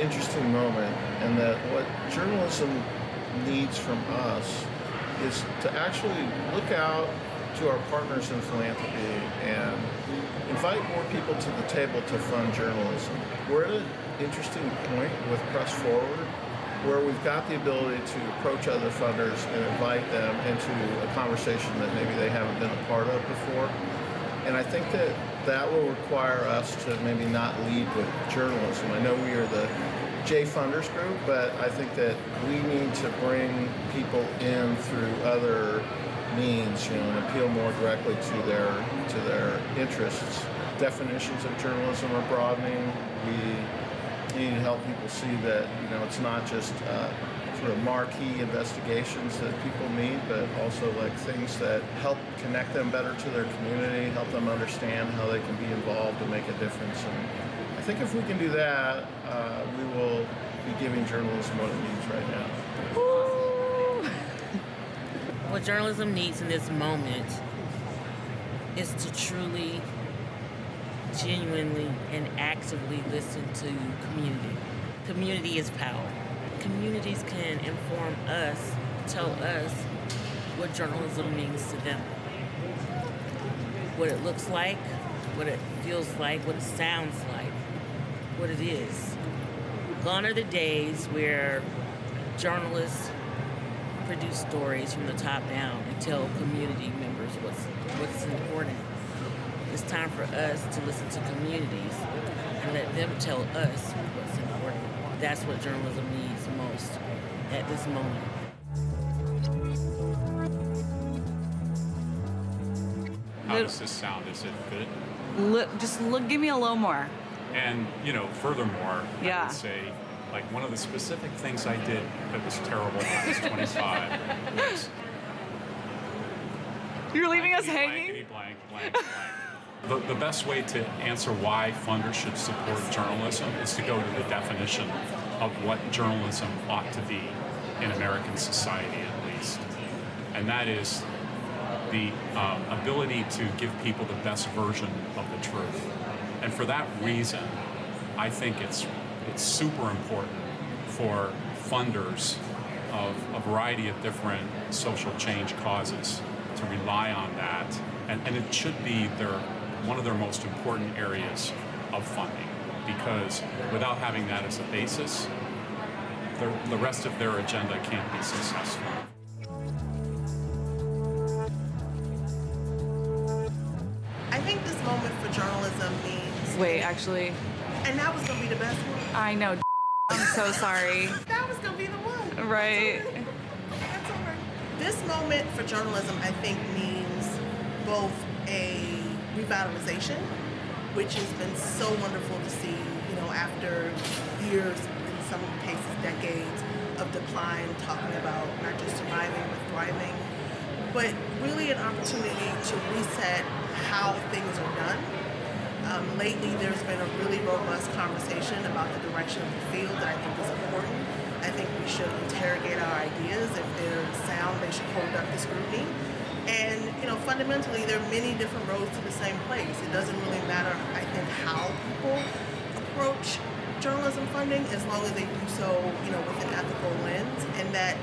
interesting moment, and that what journalism needs from us is to actually look out to our partners in philanthropy and invite more people to the table to fund journalism. We're at an interesting point with Press Forward where we've got the ability to approach other funders and invite them into a conversation that maybe they haven't been a part of before. And I think that will require us to maybe not lead with journalism. I know we are the J Funders Group, but I think that we need to bring people in through other means, and appeal more directly to their interests. Definitions of journalism are broadening. We need to help people see that it's not just sort of marquee investigations that people need, but also like things that help connect them better to their community, help them understand how they can be involved and make a difference. And I think if we can do that, we will be giving journalism what it needs right now. What journalism needs in this moment is to truly, genuinely, and actively listen to community. Community is power. Communities can inform us, tell us what journalism means to them. What it looks like, what it feels like, what it sounds like, what it is. Gone are the days where journalists produce stories from the top down and tell community members what's important. It's time for us to listen to communities and let them tell us what's important. That's what journalism needs most at this moment. How does this sound? Is it good? Give me a little more. And, furthermore, Yeah. I would say, one of the specific things I did that was terrible when I was 25 was... You're leaving us hanging? Blank. The best way to answer why funders should support journalism is to go to the definition of what journalism ought to be in American society, at least. And that is the ability to give people the best version of the truth. And for that reason, I think it's super important for funders of a variety of different social change causes to rely on that. And it should be one of their most important areas of funding, because without having that as a basis, the rest of their agenda can't be successful. I think this moment for journalism means... Wait, actually... And that was going to be the best one. I know. I'm so sorry. That was going to be the one. Right. That's all right. This moment for journalism, I think, means both a revitalization, which has been so wonderful to see, after years, in some cases decades, of decline, talking about not just surviving, but thriving, but really an opportunity to reset how things are done. Lately, there's been a really robust conversation about the direction of the field that I think is important. I think we should interrogate our ideas. If they're sound, they should hold up to scrutiny. And, fundamentally, there are many different roads to the same place. It doesn't really matter, I think, how people approach journalism funding, as long as they do so, with an ethical lens, and that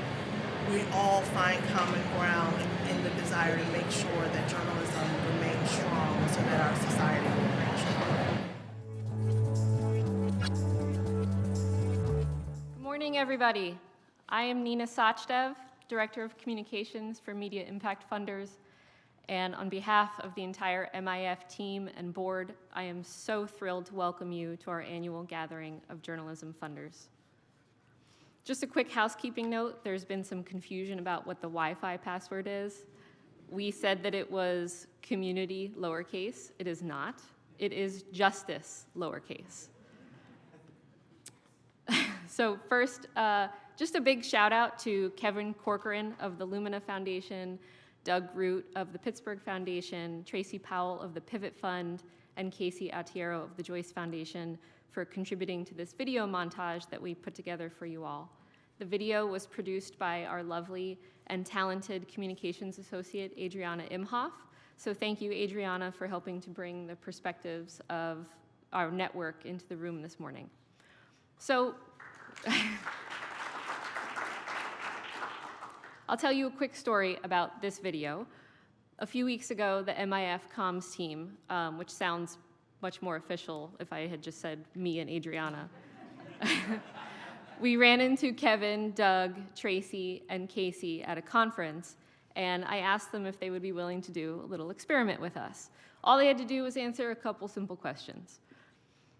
we all find common ground in the desire to make sure that journalism remains strong so that our society will remain strong. Good morning, everybody. I am Nina Sachdev, Director of Communications for Media Impact Funders, and on behalf of the entire MIF team and board, I am so thrilled to welcome you to our annual gathering of journalism funders. Just a quick housekeeping note, there's been some confusion about what the Wi-Fi password is. We said that it was community lowercase. It is not. It is justice lowercase. So first, just a big shout out to Kevin Corcoran of the Lumina Foundation, Doug Root of the Pittsburgh Foundation, Tracy Powell of the Pivot Fund, and Casey Altiero of the Joyce Foundation for contributing to this video montage that we put together for you all. The video was produced by our lovely and talented communications associate, Adriana Imhoff. So thank you, Adriana, for helping to bring the perspectives of our network into the room this morning. So I'll tell you a quick story about this video. A few weeks ago, the MIF comms team, which sounds much more official if I had just said me and Adriana, we ran into Kevin, Doug, Tracy, and Casey at a conference, and I asked them if they would be willing to do a little experiment with us. All they had to do was answer a couple simple questions.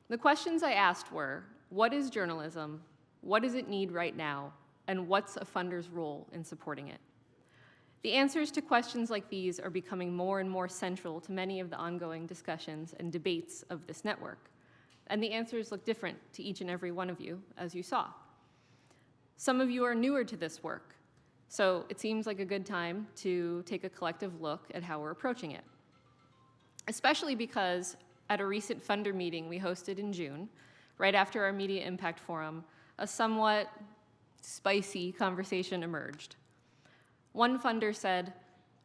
The questions I asked were, what is journalism? What does it need right now? And what's a funder's role in supporting it? The answers to questions like these are becoming more and more central to many of the ongoing discussions and debates of this network. And the answers look different to each and every one of you, as you saw. Some of you are newer to this work, so it seems like a good time to take a collective look at how we're approaching it. Especially because at a recent funder meeting we hosted in June, right after our Media Impact Forum, a somewhat spicy conversation emerged. One funder said,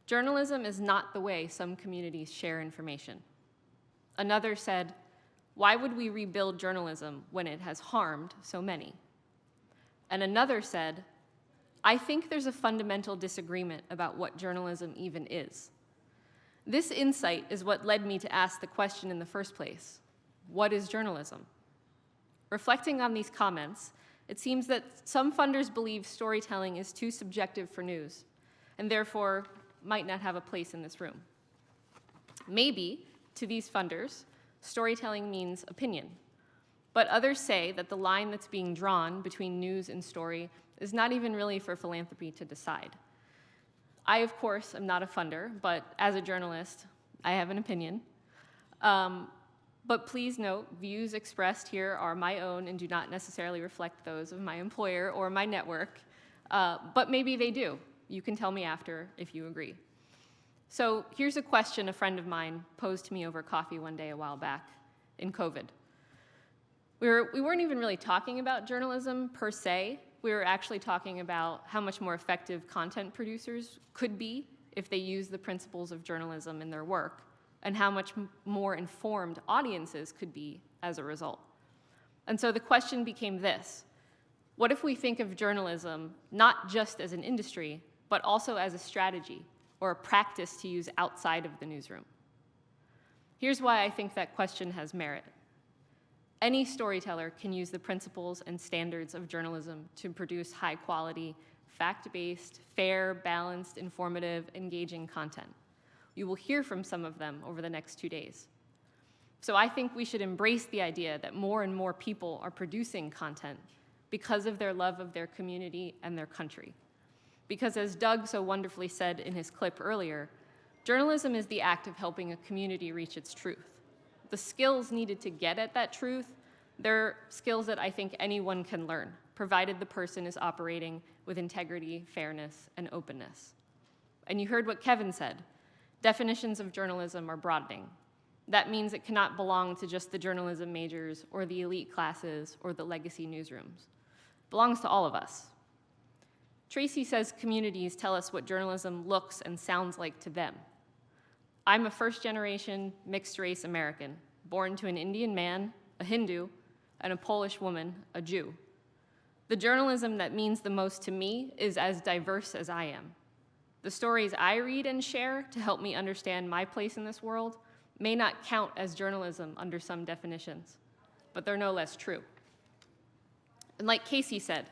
"Journalism is not the way some communities share information." Another said, "Why would we rebuild journalism when it has harmed so many?" And another said, "I think there's a fundamental disagreement about what journalism even is." This insight is what led me to ask the question in the first place: what is journalism? Reflecting on these comments, it seems that some funders believe storytelling is too subjective for news, and therefore might not have a place in this room. Maybe, to these funders, storytelling means opinion, but others say that the line that's being drawn between news and story is not even really for philanthropy to decide. I, of course, am not a funder, but as a journalist, I have an opinion. But please note, views expressed here are my own and do not necessarily reflect those of my employer or my network, but maybe they do. You can tell me after if you agree. So here's a question a friend of mine posed to me over coffee one day a while back in COVID. We weren't even really talking about journalism per se. We were actually talking about how much more effective content producers could be if they use the principles of journalism in their work, and how much more informed audiences could be as a result. And so the question became this: what if we think of journalism not just as an industry, but also as a strategy or a practice to use outside of the newsroom? Here's why I think that question has merit. Any storyteller can use the principles and standards of journalism to produce high-quality, fact-based, fair, balanced, informative, engaging content. You will hear from some of them over the next 2 days. So I think we should embrace the idea that more and more people are producing content because of their love of their community and their country. Because as Doug so wonderfully said in his clip earlier, journalism is the act of helping a community reach its truth. The skills needed to get at that truth, they're skills that I think anyone can learn, provided the person is operating with integrity, fairness, and openness. And you heard what Kevin said. Definitions of journalism are broadening. That means it cannot belong to just the journalism majors or the elite classes or the legacy newsrooms. It belongs to all of us. Tracy says communities tell us what journalism looks and sounds like to them. I'm a first-generation mixed-race American, born to an Indian man, a Hindu, and a Polish woman, a Jew. The journalism that means the most to me is as diverse as I am. The stories I read and share to help me understand my place in this world may not count as journalism under some definitions, but they're no less true. And like Casey said,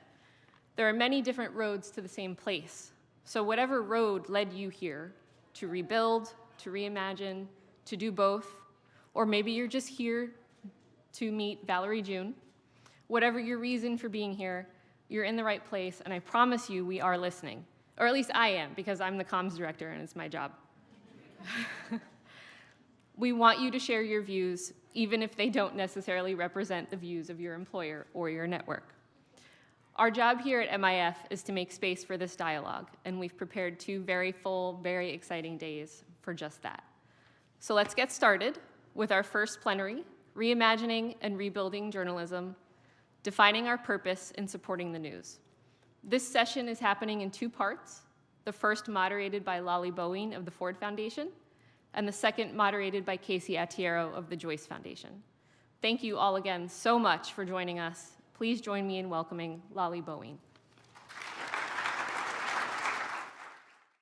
there are many different roads to the same place. So whatever road led you here, to rebuild, to reimagine, to do both, or maybe you're just here to meet Valerie June, whatever your reason for being here, you're in the right place, and I promise you we are listening. Or at least I am, because I'm the comms director and it's my job. We want you to share your views, even if they don't necessarily represent the views of your employer or your network. Our job here at MIF is to make space for this dialogue, and we've prepared 2 very full, very exciting days for just that. So let's get started with our first plenary, Reimagining and Rebuilding Journalism, Defining Our Purpose in Supporting the News. This session is happening in 2 parts, the first moderated by Lolly Boeing of the Ford Foundation, and the second moderated by Casey Attiero of the Joyce Foundation. Thank you all again so much for joining us. Please join me in welcoming Lolly Boeing.